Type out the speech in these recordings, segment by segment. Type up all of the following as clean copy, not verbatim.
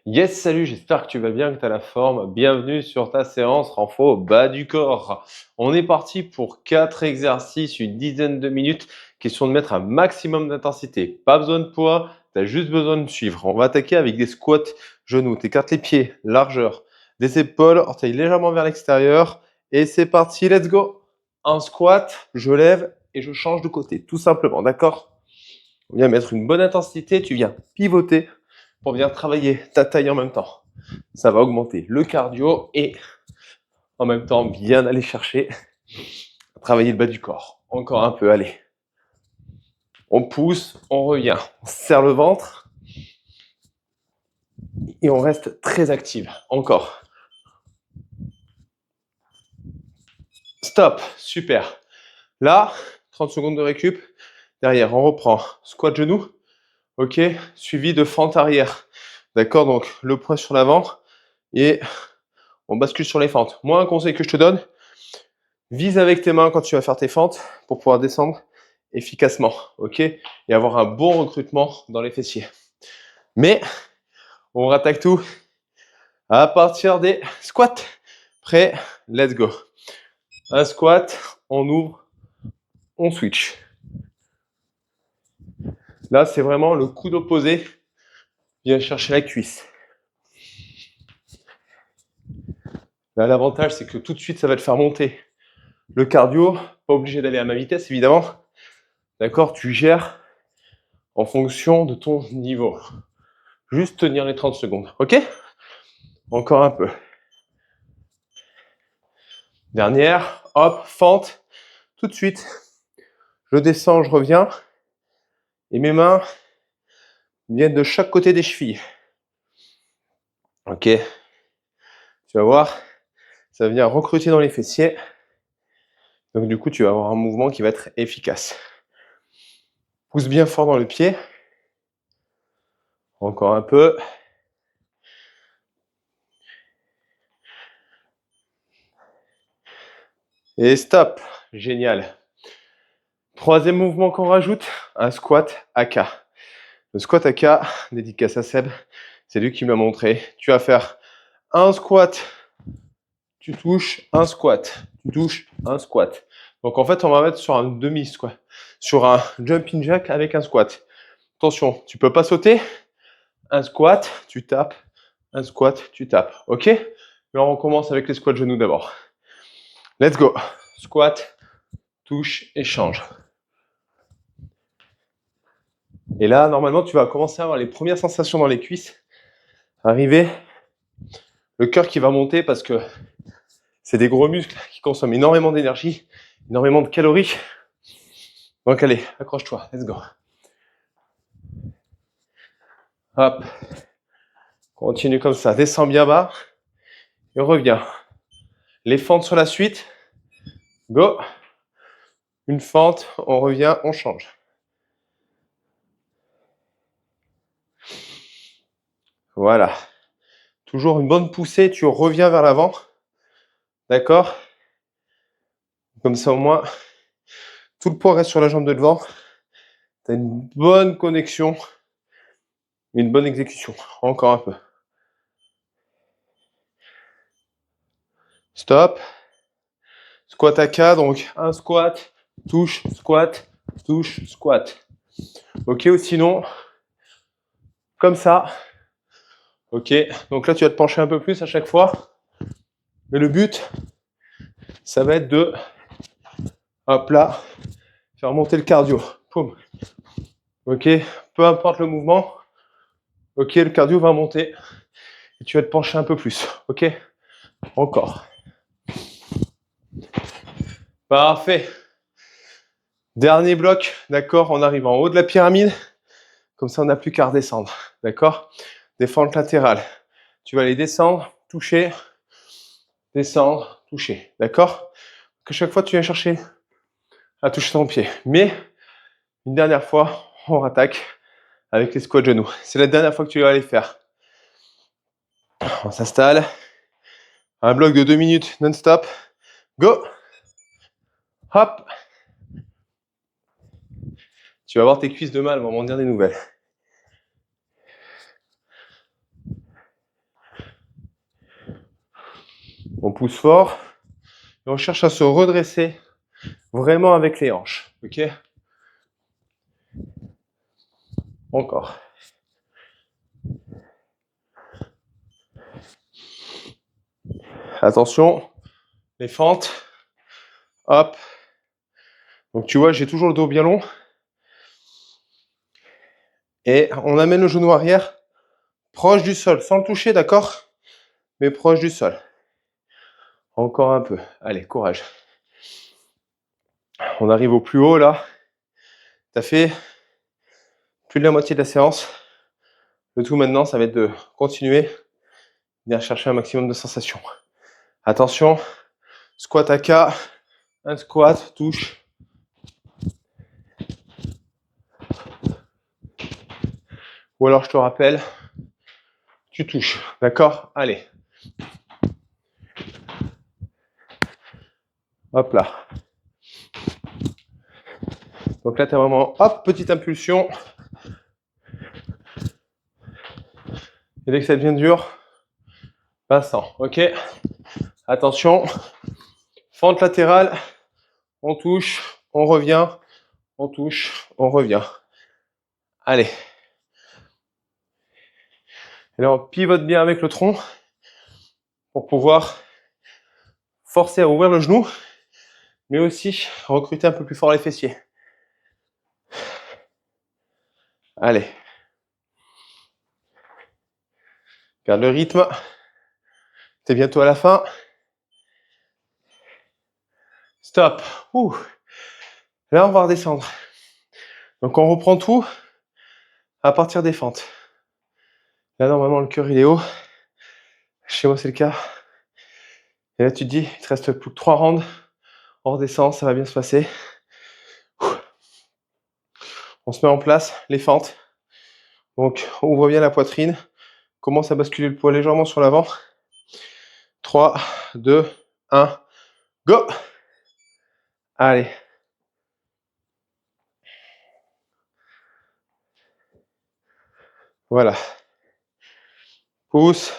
Yes, salut, j'espère que tu vas bien, que tu as la forme. Bienvenue sur ta séance renfo bas du corps. On est parti pour 4 exercices, une dizaine de minutes. Question de mettre un maximum d'intensité. Pas besoin de poids, tu as juste besoin de suivre. On va attaquer avec des squats genoux. Tu écartes les pieds, largeur, des épaules, orteils légèrement vers l'extérieur. Et c'est parti, let's go. Un squat, je lève et je change de côté, tout simplement, d'accord? On vient mettre une bonne intensité, tu viens pivoter pour venir travailler ta taille en même temps. Ça va augmenter le cardio et en même temps bien aller chercher à travailler le bas du corps. Encore un peu, allez. On pousse, on revient, on serre le ventre et on reste très active. Encore. Stop, super. Là, 30 secondes de récup. Derrière, on reprend. Squat genou, ok, suivi de fente arrière. D'accord, donc le poids sur l'avant et on bascule sur les fentes. Moi, un conseil que je te donne, vise avec tes mains quand tu vas faire tes fentes pour pouvoir descendre efficacement, ok? Et avoir un bon recrutement dans les fessiers. Mais on rattaque tout à partir des squats. Prêt? Let's go. Un squat, on ouvre, on switch. Là, c'est vraiment le coude opposé. Viens chercher la cuisse. Là, l'avantage, c'est que tout de suite, ça va te faire monter le cardio. Pas obligé d'aller à ma vitesse, évidemment. D'accord? Tu gères en fonction de ton niveau. Juste tenir les 30 secondes, ok? Encore un peu. Dernière, hop, fente. Tout de suite, je descends, je reviens. Et mes mains viennent de chaque côté des chevilles. Ok. Tu vas voir, ça va venir recruter dans les fessiers. Donc du coup, tu vas avoir un mouvement qui va être efficace. Pousse bien fort dans le pied. Encore un peu. Et stop. Génial. Troisième mouvement qu'on rajoute, un squat AK. Le squat AK, dédicace à Seb, c'est lui qui me l'a montré. Tu vas faire un squat, tu touches, un squat, tu touches, un squat. Donc en fait, on va mettre sur un demi-squat, sur un jumping jack avec un squat. Attention, tu peux pas sauter. Un squat, tu tapes. Un squat, tu tapes. Ok? Là, on commence avec les squats genoux d'abord. Let's go. Squat, touche, échange. Et là, normalement, tu vas commencer à avoir les premières sensations dans les cuisses. Arriver, le cœur qui va monter parce que c'est des gros muscles qui consomment énormément d'énergie, énormément de calories. Donc allez, accroche-toi, let's go. Hop. Continue comme ça, descends bien bas et reviens. Les fentes sur la suite. Go. Une fente, on revient, on change. Voilà. Toujours une bonne poussée, tu reviens vers l'avant. D'accord? Comme ça au moins, tout le poids reste sur la jambe de devant. Tu as une bonne connexion, une bonne exécution. Encore un peu. Stop. Squat AK, donc un squat, touche, squat, touche, squat. Ok, ou sinon, comme ça. Ok, donc là tu vas te pencher un peu plus à chaque fois. Mais le but, ça va être de, hop là, faire monter le cardio. Poum. Ok, peu importe le mouvement. Ok, le cardio va monter. Et tu vas te pencher un peu plus. Ok, encore. Parfait. Dernier bloc, d'accord, on arrive en haut de la pyramide. Comme ça, on n'a plus qu'à redescendre. D'accord? Des fentes latérales. Tu vas aller descendre, toucher, descendre, toucher. D'accord? Que chaque fois, tu viens chercher à toucher ton pied. Mais, une dernière fois, on rattaque avec les squats genoux. C'est la dernière fois que tu vas les faire. On s'installe. Un bloc de 2 minutes non-stop. Go! Hop! Tu vas voir tes cuisses de mal, elles vont m'en dire des nouvelles. On pousse fort et on cherche à se redresser vraiment avec les hanches. Ok? Encore. Attention, les fentes. Hop. Donc tu vois, j'ai toujours le dos bien long. Et on amène le genou arrière proche du sol, sans le toucher, d'accord? Mais proche du sol. Encore un peu. Allez, courage. On arrive au plus haut là. Tu as fait plus de la moitié de la séance. Le tout maintenant, ça va être de continuer, venir chercher un maximum de sensations. Attention, squat AK, un squat, touche. Ou alors je te rappelle, tu touches. D'accord? Allez. Hop là. Donc là, tu as vraiment, hop, petite impulsion. Et dès que ça devient dur, Vincent, ok? Attention, fente latérale, on touche, on revient, on touche, on revient. Allez. Et là, on pivote bien avec le tronc pour pouvoir forcer à ouvrir le genou, mais aussi recruter un peu plus fort les fessiers. Allez. Garde le rythme. T'es bientôt à la fin. Stop. Ouh. Là, on va redescendre. Donc, on reprend tout à partir des fentes. Là, normalement, le cœur, il est haut. Chez moi, c'est le cas. Et là, tu te dis, il te reste plus que 3 rounds. On redescend, ça va bien se passer. On se met en place, les fentes. Donc, on ouvre bien la poitrine. Commence à basculer le poids légèrement sur l'avant. 3, 2, 1, go! Allez. Voilà. Pousse.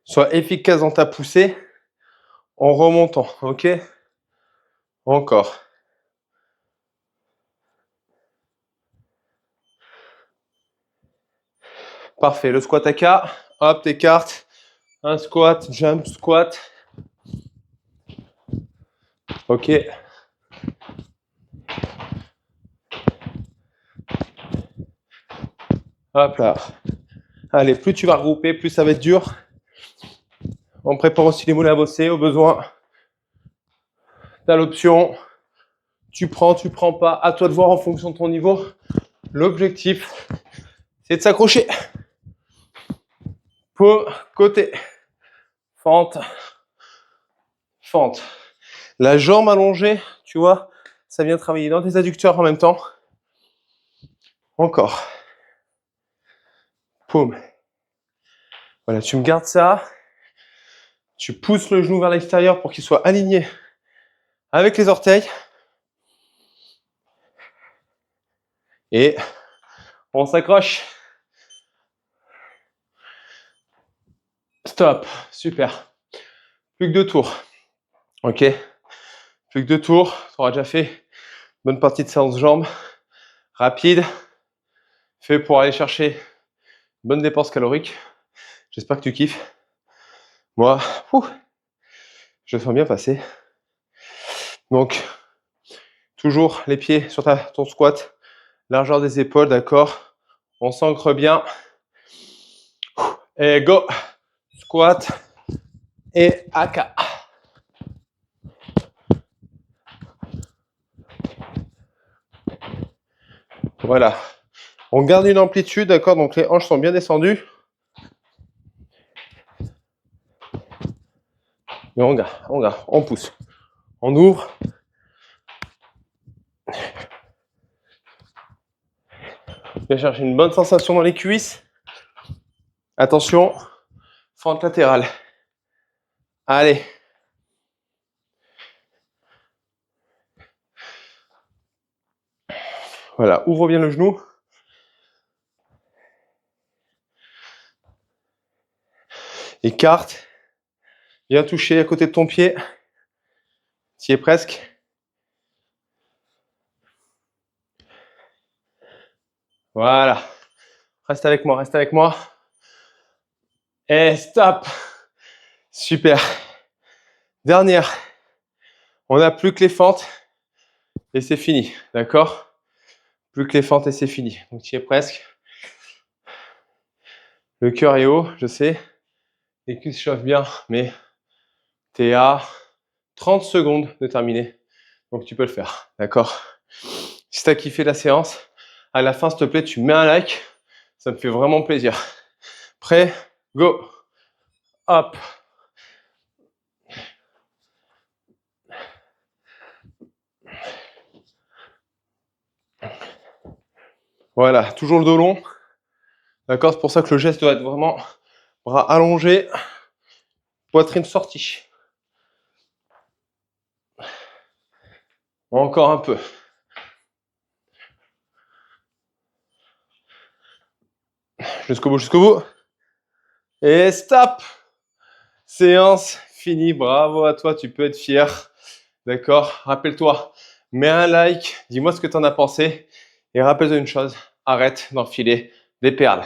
Sois efficace dans ta poussée en remontant, ok? Encore. Parfait. Le squat AK. Hop, t'écartes. Un squat, jump, squat. Ok. Hop là. Allez, plus tu vas regrouper, plus ça va être dur. On prépare aussi les mollets à bosser au besoin. Tu as l'option. Tu prends pas. À toi de voir en fonction de ton niveau. L'objectif, c'est de s'accrocher. Peau, côté. Fente. Fente. La jambe allongée, tu vois, ça vient travailler dans tes adducteurs en même temps. Encore. Poum. Voilà, tu me gardes ça. Tu pousses le genou vers l'extérieur pour qu'il soit aligné avec les orteils. Et on s'accroche. Stop. Super. Plus que 2 tours. Ok. Plus que 2 tours. Tu auras déjà fait une bonne partie de séance jambes. Rapide. Fait pour aller chercher une bonne dépense calorique. J'espère que tu kiffes. Moi, je le sens bien passer. Donc, toujours les pieds sur ton squat. Largeur des épaules, d'accord. On s'ancre bien. Et go. Squat. Et AK. Voilà. On garde une amplitude, d'accord. Donc, les hanches sont bien descendues. Et on garde, on pousse. On ouvre. Viens chercher une bonne sensation dans les cuisses. Attention, fente latérale. Allez. Voilà, ouvre bien le genou. Écarte. Viens toucher à côté de ton pied. Tu y es presque. Voilà. Reste avec moi, reste avec moi. Et stop. Super. Dernière. On n'a plus que les fentes et c'est fini. D'accord? Plus que les fentes et c'est fini. Donc tu y es presque. Le cœur est haut, je sais. Les cuisses chauffent bien, mais tu es à 30 secondes de terminer. Donc tu peux le faire. D'accord? Si tu as kiffé la séance, à la fin, s'il te plaît, tu mets un like. Ça me fait vraiment plaisir. Prêt? Go! Hop! Voilà, toujours le dos long. D'accord? C'est pour ça que le geste doit être vraiment bras allongés, poitrine sortie. Encore un peu. Jusqu'au bout, jusqu'au bout. Et stop! Séance finie. Bravo à toi, tu peux être fier. D'accord? Rappelle-toi, mets un like, dis-moi ce que tu en as pensé. Et rappelle-toi une chose, arrête d'enfiler des perles.